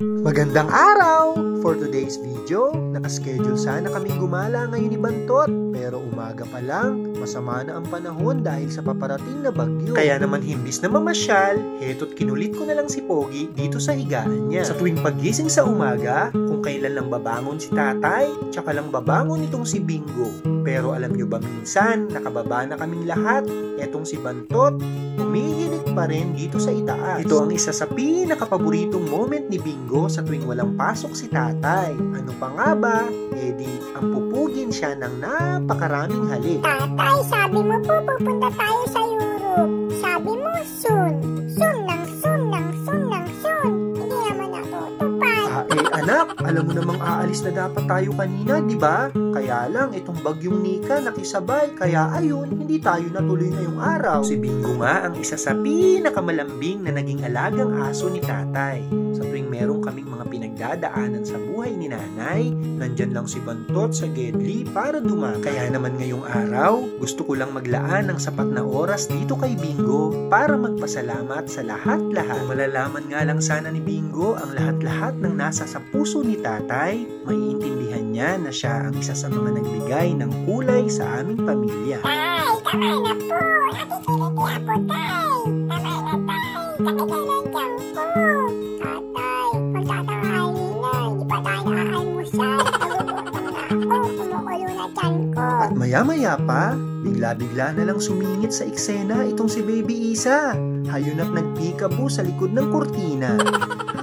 Magandang araw! For today's video, nakaschedule sana kaming gumala ngayon ni Bantot. Pero umaga pa lang, masama na ang panahon dahil sa paparating na bagyo. Kaya naman himbis na mamasyal, heto't kinulit ko na lang si Pogi dito sa higaan niya. Sa tuwing paggising sa umaga, kung kailan lang babangon si tatay, tsaka lang babangon itong si Bingo. Pero alam nyo ba minsan, nakababa na kaming lahat, etong si Bantot, umihilig pa rin dito sa itaas. Ito ang isa sa pinakapaboritong moment ni Bingo sa tuwing walang pasok si tatay. Ano pa nga ba? Di ang pupugin siya ng napakaraming halik. Tatay, sabi mo po pupunta tayo sa Europe. Sabi mo soon. Soon ng soon ng soon ng soon. Hindi naman natutupad. Anak, alam mo namang aalis na dapat tayo kanina, di ba? Kaya lang, itong bagyong Nika nakisabay. Kaya ayun, hindi tayo natuloy ngayong araw. Si Bingo nga ang isa sa pinakamalambing na naging alagang aso ni tatay. Sa tuwing merong kaming mga pinagdadaanan sa buhay ni nanay, nandyan lang si Bantot sa Gedli para dumami. Kaya naman ngayong araw, gusto ko lang maglaan ng sapat na oras dito kay Bingo para magpasalamat sa lahat-lahat. Malalaman nga lang sana ni Bingo ang lahat-lahat ng nasa sa puso ni tatay, maiintindihan niya na siya ang isa sa mga nagbigay ng kulay sa aming pamilya. Tay, tama na po. Nakikiliti ako, tay. Tama na, tay. Nakikiliti ako. Tatay, magtatanghali na. Hindi pa tayo nakaalmusal. Nagugutom na ako. Kumukulo na tiyan ko. At maya-maya pa, bigla-bigla na lang sumingit sa eksena itong si Baby Isa. Hayun at nagpikabo sa likod ng kurtina.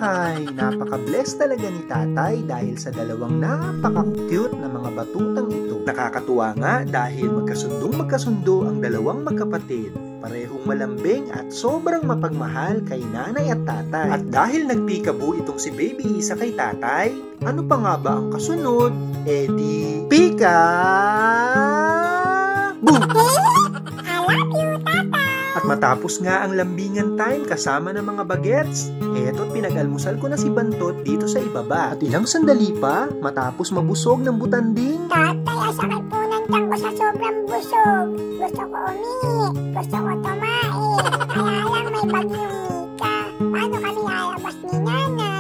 Ay, napaka-bless talaga ni tatay dahil sa dalawang napaka-cute na mga batutang ito. Nakakatuwa nga dahil magkasundo ang dalawang magkapatid. Parehong malambing at sobrang mapagmahal kay nanay at tatay. At dahil nagpikabo itong si Baby Isa kay tatay, ano pa nga ba ang kasunod? Di pika! Boom! I love you, tatay. At matapos nga ang lambingan time kasama ng mga bagets, eto't pinag-almusal ko na si Bantot dito sa ibaba. At ilang sandali pa, matapos mabusog ng butanding. Tatay, asakit po ng tiyan ko sa sobrang busog. Gusto ko umihi. Gusto ko tumain. Kaya lang may bagyong Nika. Paano kami lalabas ni nanay?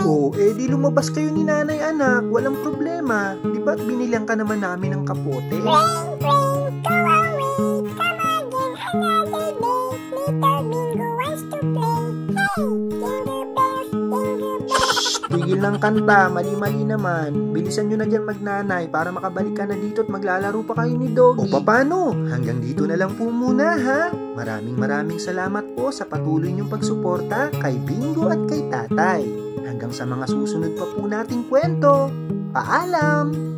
Di lumabas kayo ni nanay anak, walang problema. Di ba't binilihan ka naman namin ng kapote? Pring, pring, go away. Come again another day. Little Bingo wants to play. Hey, jingle bells, jingle bells. Tigil ng kanta, mali-mali naman. Bilisan nyo na dyan magnanay para makabalik ka na dito at maglalaro pa kayo ni Doggy. O paano? Hanggang dito na lang po muna ha. Maraming salamat po sa patuloy nyong pagsuporta kay Bingo at kay tatay. Hanggang sa mga susunod pa po nating kwento. Paalam!